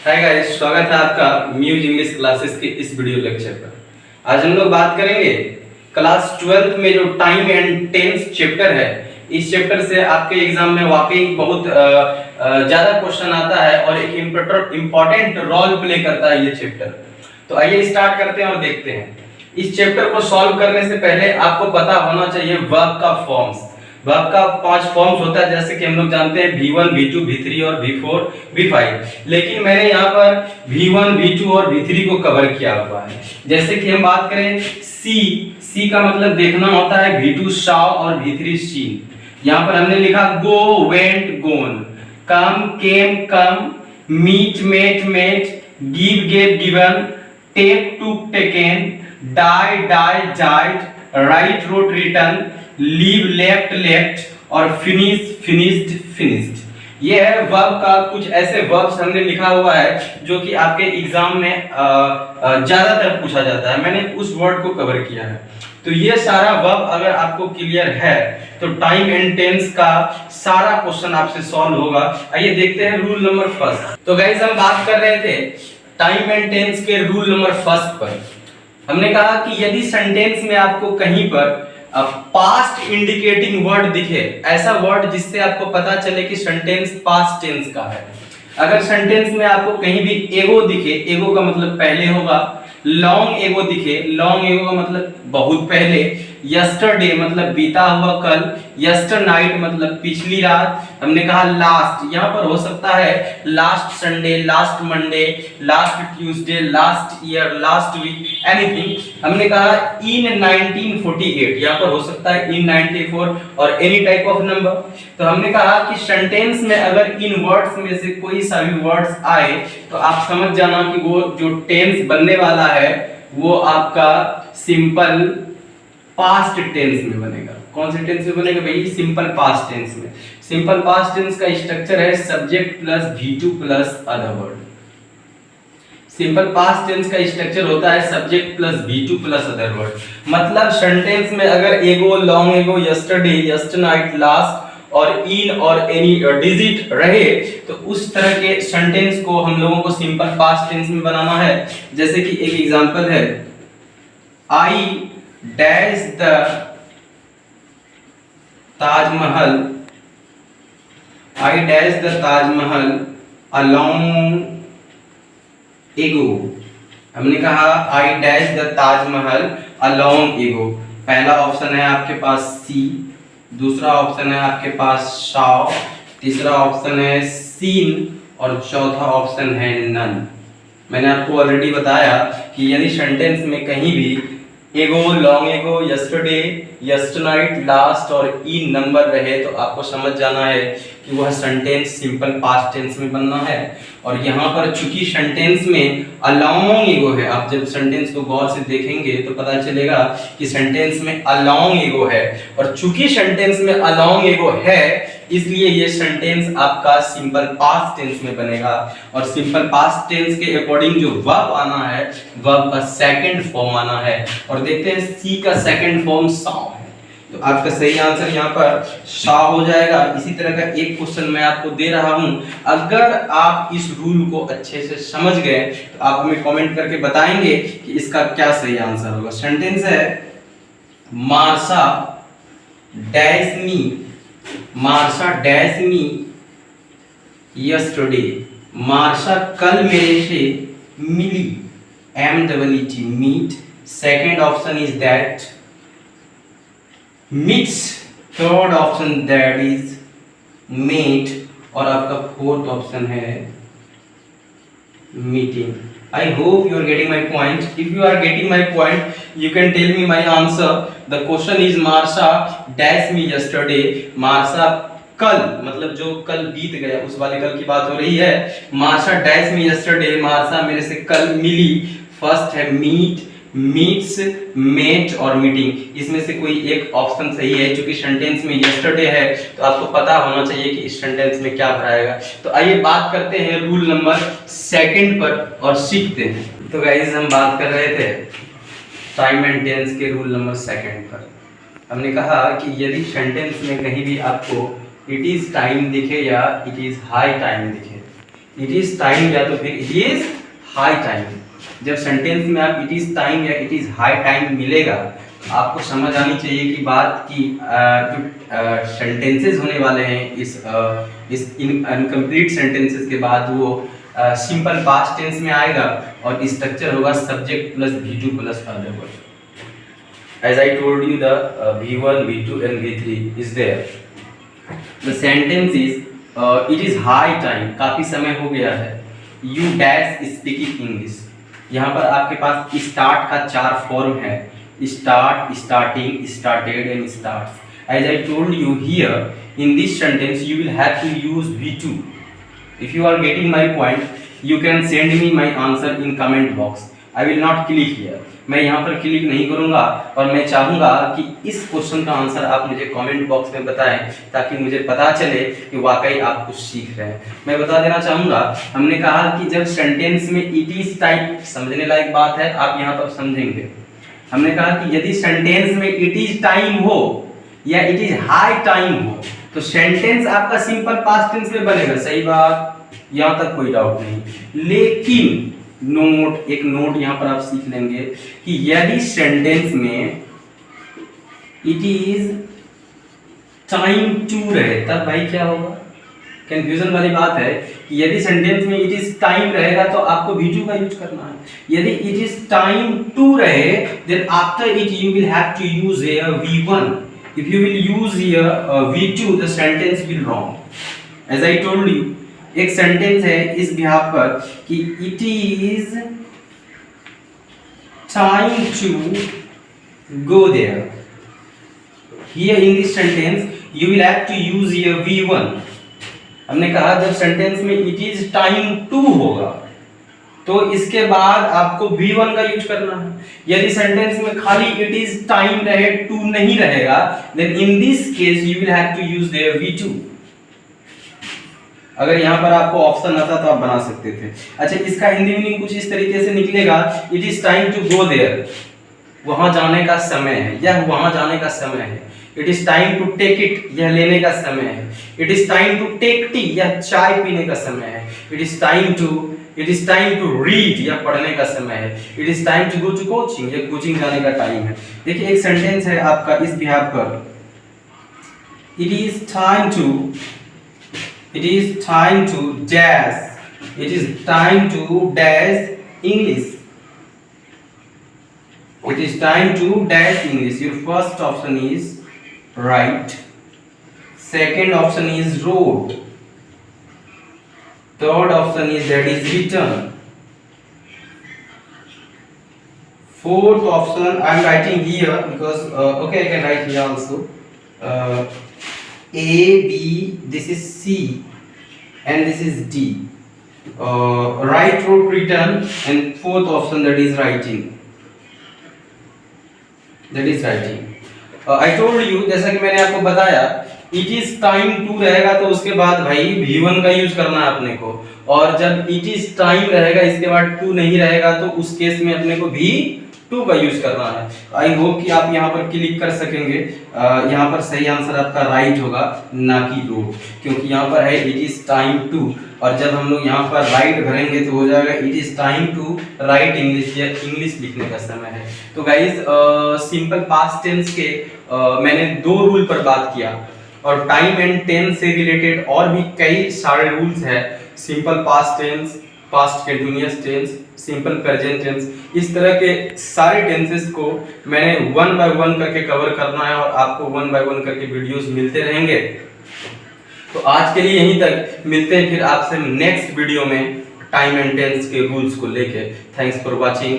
Hi guys, स्वागत है आपका म्यूज इंग्लिश क्लासेस के इस वीडियो लेक्चर पर। आज हम लोग बात करेंगे क्लास 12th में जो टाइम एंड टेंस चैप्टर है। इस चैप्टर से आपके एग्जाम में वाकई बहुत ज्यादा क्वेश्चन आता है और एक इम्पोर्टेंट रोल प्ले करता है ये चैप्टर। तो आइए स्टार्ट करते हैं और देखते हैं। इस चैप्टर को सॉल्व करने से पहले आपको पता होना चाहिए वर्ब का फॉर्म्स। वर्ब का 5 फॉर्म्स होता है, जैसे कि हम लोग जानते हैं V1, V2, V3 और V4, V5। लेकिन मैंने यहाँ पर V1, V2 और V3 को कवर किया हुआ है। जैसे कि हम बात करें C का मतलब देखना होता है V2 saw और V3 seen। यहाँ पर हमने लिखा go, went, gone, come, came, come, meet, met, met, give, gave, given, take, took, taken, die, died, died, write, wrote, written, leave, left, left और फिनिश, फिनिश्ड, फिनिश्ड। ये है verb का कुछ ऐसे वर्ब्स हमने लिखा हुआ है जो कि आपके एग्जाम में ज्यादातर पूछा जाता है। मैंने उस वर्ड को कवर किया है। तो ये सारा वर्ब अगर आपको क्लियर है तो टाइम एंड टेंस का सारा क्वेश्चन आपसे सॉल्व होगा। आइए देखते हैं रूल नंबर फर्स्ट। तो गाइस, हम बात कर रहे थे टाइम एंड टेंस के रूल नंबर फर्स्ट पर। हमने कहा कि यदि सेंटेंस में आपको कहीं पर पास्ट इंडिकेटिंग वर्ड दिखे, ऐसा वर्ड जिससे आपको पता चले कि सेंटेंस पास्ट टेंस का है। अगर सेंटेंस में आपको कहीं भी एगो दिखे, एगो का मतलब पहले होगा। लॉन्ग एगो दिखे, लॉन्ग एगो का मतलब बहुत पहले। यस्टरडे मतलब बीता हुआ कल। यस्टर नाइट मतलब पिछली रात। हमने कहा लास्ट, यहाँ पर हो सकता है last Sunday, last Monday, last Tuesday, last year, last week, anything. हमने कहा इन 1948, यहाँ पर हो सकता है इन 94 और एनी टाइप ऑफ नंबर। तो हमने कहा कि सेंटेंस में अगर इन वर्ड्स में से कोई सा भी वर्ड्स आए तो आप समझ जाना कि वो जो टेंस बनने वाला है वो आपका सिंपल पास्ट टेंस में बनेगा। कौन से टेंस में बनेगा भाई? सिंपल पास्ट टेंस में। सिंपल पास्ट टेंस का स्ट्रक्चर है subject plus V2 plus other word. Simple past tense का स्ट्रक्चर होता है subject plus V2 plus other word. मतलब सेंटेंस में अगर एगो, लॉन्ग एगो, यस्टरडे, यस्टरनाइट, लास्ट और इन और एनी डिजिट रहे तो उस तरह के सेंटेंस को हम लोगों को सिंपल पास्ट टेंस में बनाना है। जैसे कि एक एग्जांपल है, I dash the Taj Mahal, I dash the Taj Mahal along एगो। हमने कहा I dash the Taj Mahal along एगो। पहला ऑप्शन है आपके पास सी, दूसरा ऑप्शन है आपके पास शॉ, तीसरा ऑप्शन है सीन और चौथा ऑप्शन है नन। मैंने आपको ऑलरेडी बताया कि यदि सेंटेंस में कहीं भी एगो, लॉन्ग एगो, यस्टरडे, यस्टरनाइट, लास्ट और इन नंबर रहे तो आपको समझ जाना है कि वह सेंटेंस सिंपल पास्ट टेंस में बनना है। और यहाँ पर चूंकि सेंटेंस में अलोंग एगो है, आप जब सेंटेंस को गौर से देखेंगे तो पता चलेगा कि सेंटेंस में अलोंग एगो है। और चूंकि सेंटेंस में अलोंग एगो है इसलिए ये सेंटेंस आपका सिंपल पास्ट टेंस में बनेगा। और सिंपल पास्ट टेंस के अकॉर्डिंग जो वर्ब आना है, वर्ब का सेकंड फॉर्म आना है। और देखते हैं सी का सेकंड फॉर्म सॉ है। तो आपका सही आंसर यहाँ पर शॉ हो जाएगा। इसी तरह का एक क्वेश्चन मैं आपको दे रहा हूं। अगर आप इस रूल को अच्छे से समझ गए तो आप हमें कमेंट करके बताएंगे कि इसका क्या सही आंसर होगा। सेंटेंस है Marsha dash me, Marsha dash me yesterday. Marsha कल मेरे से मिली, MEET, meet. Second option is that, meets. Third option that is met और आपका फोर्थ ऑप्शन है meeting. I hope you are getting my point. If you are getting my point, you can tell me my answer. The question is Marsha dash me yesterday. Marsha कल मतलब जो कल बीत गया उस वाले कल की बात हो रही है। Marsha dash me yesterday. Marsha मेरे से कल मिली। फर्स्ट है मीट, मीट्स, मेट और मीटिंग। इसमें से कोई एक ऑप्शन सही है। क्योंकि सेंटेंस में यस्टरडे है तो आपको पता होना चाहिए कि इस सेंटेंस में क्या भराएगा। तो आइए बात करते हैं रूल नंबर सेकंड पर और सीखते हैं। तो गाइस, हम बात कर रहे थे टाइम एंड टेंस के रूल नंबर सेकंड पर। हमने कहा कि यदि सेंटेंस में कहीं भी आपको इट इज टाइम दिखे या इट इज हाई टाइम दिखे इट इज टाइम या तो फिर इट इज हाई टाइम। जब सेंटेंस में आप इट इज टाइम या इट इज हाई टाइम मिलेगा, आपको समझ आनी चाहिए कि बात की जो सेंटेंसेस होने वाले हैं इस इनकम्प्लीट सेंटेंसेस के बाद वो सिंपल पास्ट टेंस में आएगा और स्ट्रक्चर होगा subject plus V2 plus other verb. As I told you, the V1, V2 and V3 is there. The sentence is it is high time, काफी समय हो गया है। You dash speaking English। यहाँ पर आपके पास start का 4 फॉर्म है, start, starting, started and starts. As I told you here, in this sentence you will have to use V2. If you are getting my point, you can send me my answer in comment box. I will not click here. मैं यहाँ पर click नहीं करूँगा और मैं चाहूँगा कि इस क्वेश्चन का आंसर आप मुझे कमेंट बॉक्स में बताएं ताकि मुझे पता चले कि वाकई आप कुछ सीख रहे हैं। मैं बता देना चाहूँगा, हमने कहा कि जब सेंटेंस में इट इज टाइम, समझने लायक बात है, आप यहाँ पर समझेंगे। हमने कहा कि यदि सेंटेंस में इट इज टाइम हो या इट इज हाई टाइम हो तो सेंटेंस आपका सिंपल पास्ट टेंस में बनेगा, सही बात, यहाँ तक कोई डाउट नहीं। लेकिन नोट, एक नोट यहां पर आप सीख लेंगे कि यदि सेंटेंस में इट इज टाइम टू रहे तब भाई क्या होगा? कंफ्यूजन वाली बात है कि यदि सेंटेंस में इट इज टाइम रहेगा तो आपको V2 का यूज करना है। यदि इट इज टाइम टू रहे then after it you will have to use here V1। If you will use here V2 the sentence will wrong. As I told you, एक sentence है इस behalf पर कि it is time to go there. Here in this sentence you will have to use here V1। हमने कहा जब sentence में it is time to होगा तो इसके बाद आपको V1 का यूज करना है। यदि सेंटेंस में खाली इट इज टाइम रहे, टू नहीं रहेगा, then in this case you will have to use there V2। अगर यहाँ पर आपको ऑप्शन आता तो आप बना सकते थे। अच्छा, इसका हिंदी मीनिंग कुछ इस तरीके से निकलेगा, it is time to go there, वहां जाने का समय है, यह वहां जाने का समय है। It is time to take it, यह लेने का समय है। It is time to take tea, यह चाय पीने का समय है। It is time to read, यह पढ़ने का समय है। It is time to go to coaching, यह कोचिंग जाने का टाइम है। देखिए एक सेंटेंस है आपका इस बिहाफ पर, it is time to dash, it is time to dash English, it is time to dash English. Your first option is right, second option is wrote, third option is that is written, fourth option I am writing here because okay, I can write here also. A, B, this is C and this is D. Write, wrote, written and fourth option that is writing. I told you, जैसा कि मैंने आपको बताया, it is time to रहेगा तो उसके बाद भाई V1 का यूज करना है अपने को, और जब it is time रहेगा इसके बाद to नहीं रहेगा तो उस केस में अपने को V2 का यूज करना है। आई होप कि आप यहाँ पर क्लिक कर सकेंगे। यहाँ पर सही आंसर आपका राइट होगा, ना कि रोट, क्योंकि यहाँ पर है इट इज टाइम टू, और जब हम लोग यहाँ पर राइट भरेंगे तो हो जाएगा it is time to write English, या इंग्लिश लिखने का समय है। तो गाइज सिंपल पास्ट टेंस के मैंने 2 रूल पर बात किया, और टाइम एंड टेंस से रिलेटेड और भी कई सारे रूल्स हैं। Simple past tense, past continuous tense, simple present tense, इस तरह के सारे टेंसेस को मैंने 1 बाय 1 करके कवर करना है, और आपको 1 बाय 1 करके वीडियोस मिलते रहेंगे। तो आज के लिए यहीं तक, मिलते हैं फिर आपसे नेक्स्ट वीडियो में टाइम एंड टेंस के रूल्स को लेके। Thanks for watching.